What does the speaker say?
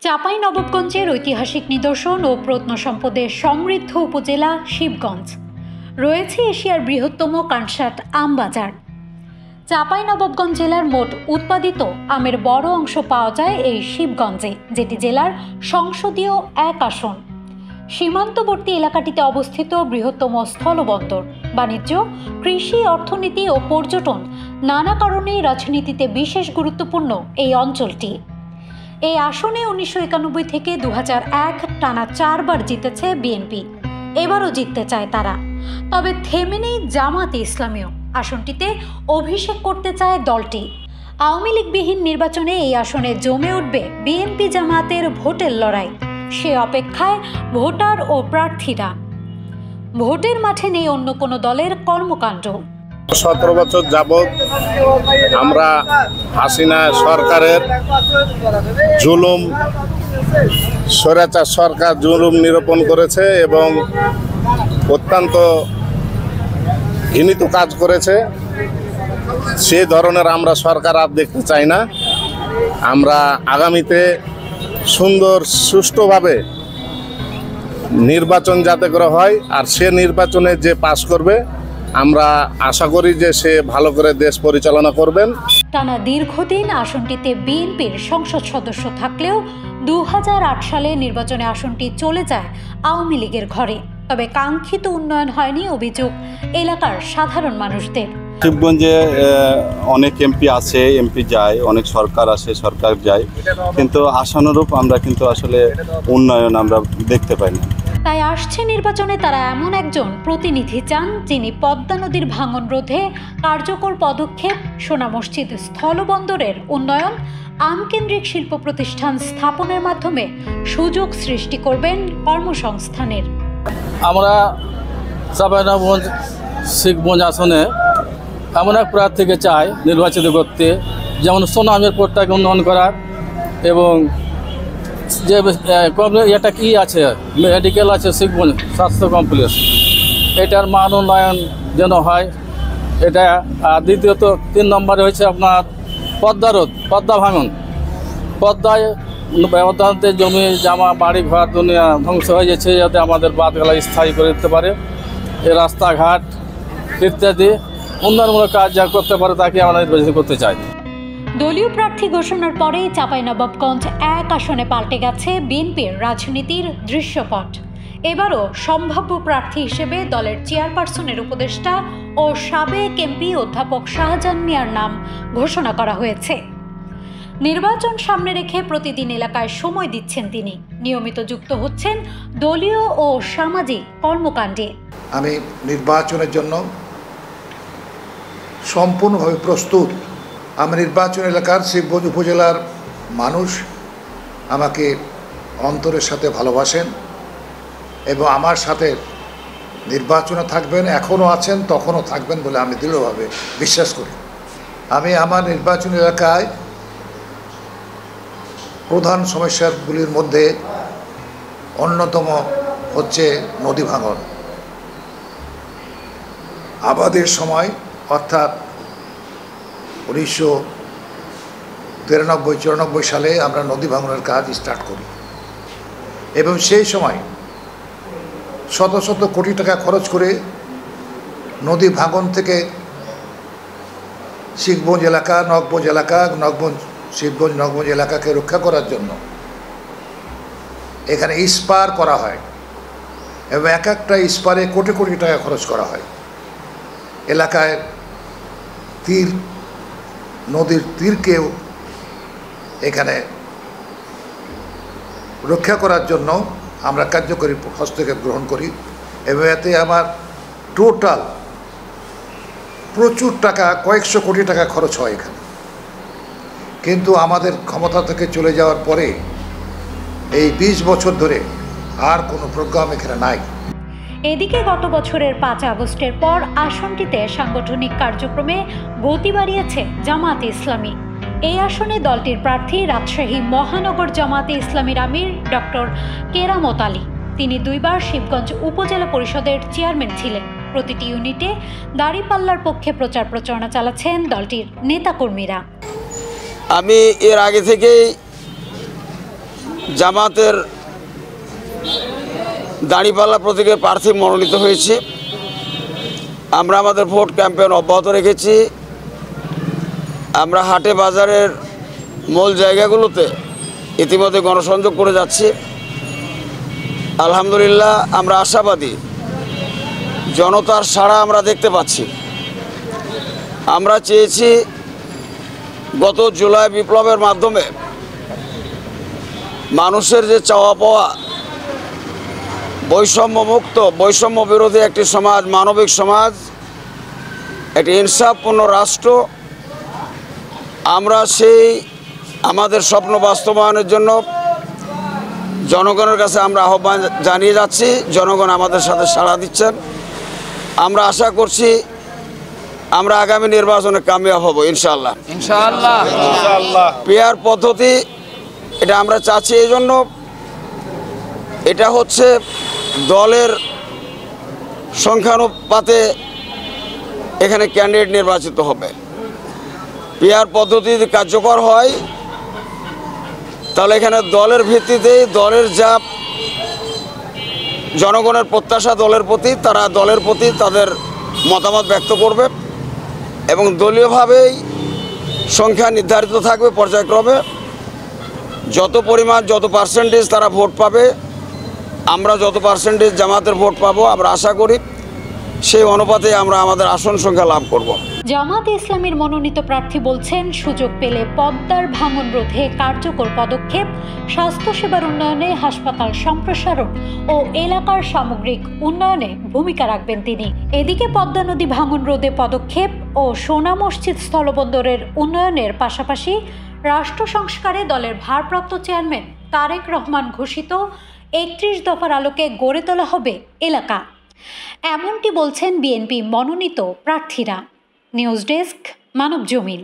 চাঁপাইনবাবগঞ্জের ঐতিহাসিক নিদর্শন ও প্রত্নসম্পদে সমৃদ্ধ উপজেলা শিবগঞ্জ। রয়েছে এশিয়ার বৃহত্তম কানসাট আম বাজার। চাঁপাইনবাবগঞ্জ জেলার মোট উৎপাদিত আমের বড় অংশ পাওয়া যায় এই শিবগঞ্জে, যেটি জেলার সংসদীয় এক আসন। সীমান্তবর্তী এলাকাটিতে অবস্থিত বৃহত্তম স্থলবন্দর, বাণিজ্য, কৃষি, অর্থনীতি ও পর্যটন নানা কারণেই রাজনীতিতে বিশেষ গুরুত্বপূর্ণ এই অঞ্চলটি। এই আসনে 1991 থেকে 2001 টানা 4 বার জিতেছে বিএনপি। এবারও জিততে চায় তারা। তবে থেমে নেই জামাতে ইসলামীও। আসনটিতে অভিষেক করতে চায় দলটি। আওয়ামী লীগবিহীন নির্বাচনে এই আসনে জমে উঠবে বিএনপি জামাতের ভোটের লড়াই। সে অপেক্ষায় ভোটার ও প্রার্থীরা। ভোটের মাঠে নেই অন্য কোনো দলের কর্মকাণ্ড। 17 বছর যাবৎ আমরা হাসিনা সরকারের জুলুম, স্বৈরাচার সরকার জুলুম নিরূপণ করেছে এবং অত্যন্ত ঘৃণিত কাজ করেছে। সেই ধরনের আমরা সরকার আর দেখতে চাই না। আমরা আগামীতে সুন্দর সুষ্ঠুভাবে নির্বাচন যাতে করে হয়, আর সে নির্বাচনে যে পাশ করবে আমরা আশা করি যে সে ভালো করে দেশ পরিচালনা করবেন। টানা দীর্ঘদিন আসনটিতে বিএনপির সংসদ সদস্য থাকলেও 2008 সালে নির্বাচনে আসনটি চলে যায় আওয়ামী লীগের ঘরে। তবে কাঙ্ক্ষিত উন্নয়ন হয়নি অভিযোগ এলাকার সাধারণ মানুষদের। শিবগঞ্জে অনেক এমপি আছে, এমপি যায়, অনেক সরকার আসে, সরকার যায়, কিন্তু আশানুরূপ আমরা কিন্তু আসলে উন্নয়ন আমরা দেখতে পাই না। তাই আসছে নির্বাচনে তারা এমন একজন প্রতিনিধি চান যিনি পদ্মা নদীর ভাঙন রোধে কার্যকর পদক্ষেপ, সোনা মসজিদ স্থলবন্দরের উন্নয়ন, আমকেন্দ্রিক শিল্প প্রতিষ্ঠান স্থাপনের মাধ্যমে সুযোগ সৃষ্টি করবেন কর্মসংস্থানের। আমরা চাঁপাইনবাবগঞ্জ শিবগঞ্জ আসনে এমন এক প্রার্থীকে চাই নির্বাচিত করতে, যেমন সোনামের পোর্টটাকে উন্নয়ন করার এবং যে এটা কি আছে, মেডিকেল আছে শিবগঞ্জ স্বাস্থ্য কমপ্লেক্স, এটার মান উন্নয়ন যেন হয় এটা। আর দ্বিতীয়ত 3 নম্বরে হয়েছে আপনার পদ্মা রোধ, পদ্মা ভাঙন। পদ্মায় ব্যবধানতে জমি জামা বাড়ি ঘর দুনিয়া ধ্বংস হয়ে যাচ্ছে, যাতে আমাদের বাঁধগুলা স্থায়ী করে দিতে পারে। এই রাস্তাঘাট ইত্যাদি উন্নয়নমূলক কাজ যা করতে পারে তাকে আমরা নির্বাচিত করতে চাই। দলীয় প্রার্থী ঘোষণার পরে চাঁপাইনবাবগঞ্জ এক আসনে পাল্টে গেছে বিএনপির রাজনীতির দৃশ্যপট। এবারও সম্ভাব্য প্রার্থী হিসেবে দলের চেয়ারপারসনের উপদেষ্টা ও সাবেক এমপি অধ্যাপক শাহজাহান মিয়ার নাম ঘোষণা করা হয়েছে। নির্বাচন সামনে রেখে প্রতিদিন এলাকায় সময় দিচ্ছেন তিনি। নিয়মিত যুক্ত হচ্ছেন দলীয় ও সামাজিক কর্মকাণ্ডে। আমি নির্বাচনের জন্য সম্পূর্ণভাবে প্রস্তুত। আমার নির্বাচন এলাকার শিবগঞ্জ উপজেলার মানুষ আমাকে অন্তরের সাথে ভালোবাসেন এবং আমার সাথে নির্বাচনে থাকবেন, এখনও আছেন, তখনও থাকবেন বলে আমি দৃঢ়ভাবে বিশ্বাস করি। আমি আমার নির্বাচন এলাকায় প্রধান সমস্যাগুলির মধ্যে অন্যতম হচ্ছে নদী ভাঙন। আবাদের সময় অর্থাৎ 1993-94 সালে আমরা নদী ভাঙনের কাজ স্টার্ট করি এবং সেই সময় শত শত কোটি টাকা খরচ করে নদী ভাঙন থেকে শিবগঞ্জ এলাকা, নগবঞ্জ এলাকা, শিবগঞ্জ নগবঞ্জ এলাকাকে রক্ষা করার জন্য এখানে ইস্পার করা হয় এবং এক একটা ইস্পারে কোটি কোটি টাকা খরচ করা হয়। এলাকায় নদীর তীরকেও এখানে রক্ষা করার জন্য আমরা কার্যকরী হস্তক্ষেপ গ্রহণ করি এবং এতে আমার টোটাল প্রচুর টাকা, কয়েকশো কোটি টাকা খরচ হয় এখানে। কিন্তু আমাদের ক্ষমতা থেকে চলে যাওয়ার পরে এই 20 বছর ধরে আর কোনো প্রোগ্রাম এখানে নাই। এদিকে গত বছরের 5 আগস্টের পর আসনটিতে সাংগঠনিক কার্যক্রমে গতি বাড়িয়েছে জামাতে ইসলামী। এই আসনে দলটির প্রার্থী রাজশাহী মহানগর জামাতে ইসলামীর আমির ডক্টর কেরামত আলী। তিনি 2 বার শিবগঞ্জ উপজেলা পরিষদের চেয়ারম্যান ছিলেন। প্রতিটি ইউনিটে দাঁড়িপাল্লার পক্ষে প্রচার প্রচারণা চালাচ্ছেন দলটির নেতাকর্মীরা। আমি এর আগে থেকেই জামাতের দাঁড়িপাল্লা প্রতীকের প্রার্থী মনোনীত হয়েছি। আমরা আমাদের ভোট ক্যাম্পেইন অব্যাহত রেখেছি। আমরা হাটে বাজারের মূল জায়গাগুলোতে ইতিমধ্যে গণসংযোগ করে যাচ্ছি। আলহামদুলিল্লাহ আমরা আশাবাদী, জনতার সাড়া আমরা দেখতে পাচ্ছি। আমরা চেয়েছি গত জুলাই বিপ্লবের মাধ্যমে মানুষের যে চাওয়া পাওয়া, বৈষম্যমুক্ত বৈষম্য বিরোধী একটি সমাজ, মানবিক সমাজ, একটি ইনসাফপূর্ণ রাষ্ট্র, আমরা সেই আমাদের স্বপ্ন বাস্তবায়নের জন্য জনগণের কাছে আমরা আহ্বান জানিয়ে যাচ্ছি। জনগণ আমাদের সাথে সাড়া দিচ্ছেন। আমরা আশা করছি আমরা আগামী নির্বাচনে কামিয়াব হব ইনশাআল্লাহ। পিআর পদ্ধতি এটা আমরা চাচ্ছি এই জন্য, এটা হচ্ছে দলের সংখ্যানুপাতে এখানে ক্যান্ডিডেট নির্বাচিত হবে। পিআর পদ্ধতি যদি কার্যকর হয় তাহলে এখানে দলের ভিত্তিতেই দলের যা জনগণের প্রত্যাশা দলের প্রতি, তারা দলের প্রতি তাদের মতামত ব্যক্ত করবে এবং দলীয়ভাবেই সংখ্যা নির্ধারিত থাকবে পর্যায়ক্রমে। যত পরিমাণ যত পার্সেন্টেজ তারা ভোট পাবে, আমরা যত পার্সেন্টেজ জামাতের ভোট পাবো, আমরা আশা করি সেই অনুপাতে আমরা আমাদের আসন সংখ্যা লাভ করব। জামাতে ইসলামীর মনোনীত প্রার্থী বলছেন, সুযোগ পেলে পদ্মার ভাঙন রোধে কার্যকর পদক্ষেপ, স্বাস্থ্যসেবার উন্নয়নে হাসপাতাল সম্প্রসারণ ও এলাকার সামগ্রিক উন্নয়নে ভূমিকা রাখবেন তিনি। এদিকে পদ্মা নদী ভাঙন রোধে পদক্ষেপ ও সোনা মসজিদ স্থলবন্দরের উন্নয়নের পাশাপাশি রাষ্ট্র সংস্কারে দলের ভারপ্রাপ্ত চেয়ারম্যান তারেক রহমান ঘোষিত ৩১ দফার আলোকে গড়ে তোলা হবে এলাকা, এমনটি বলছেন বিএনপি মনোনীত প্রার্থীরা। নিউজ ডেস্ক, মানব জমিন।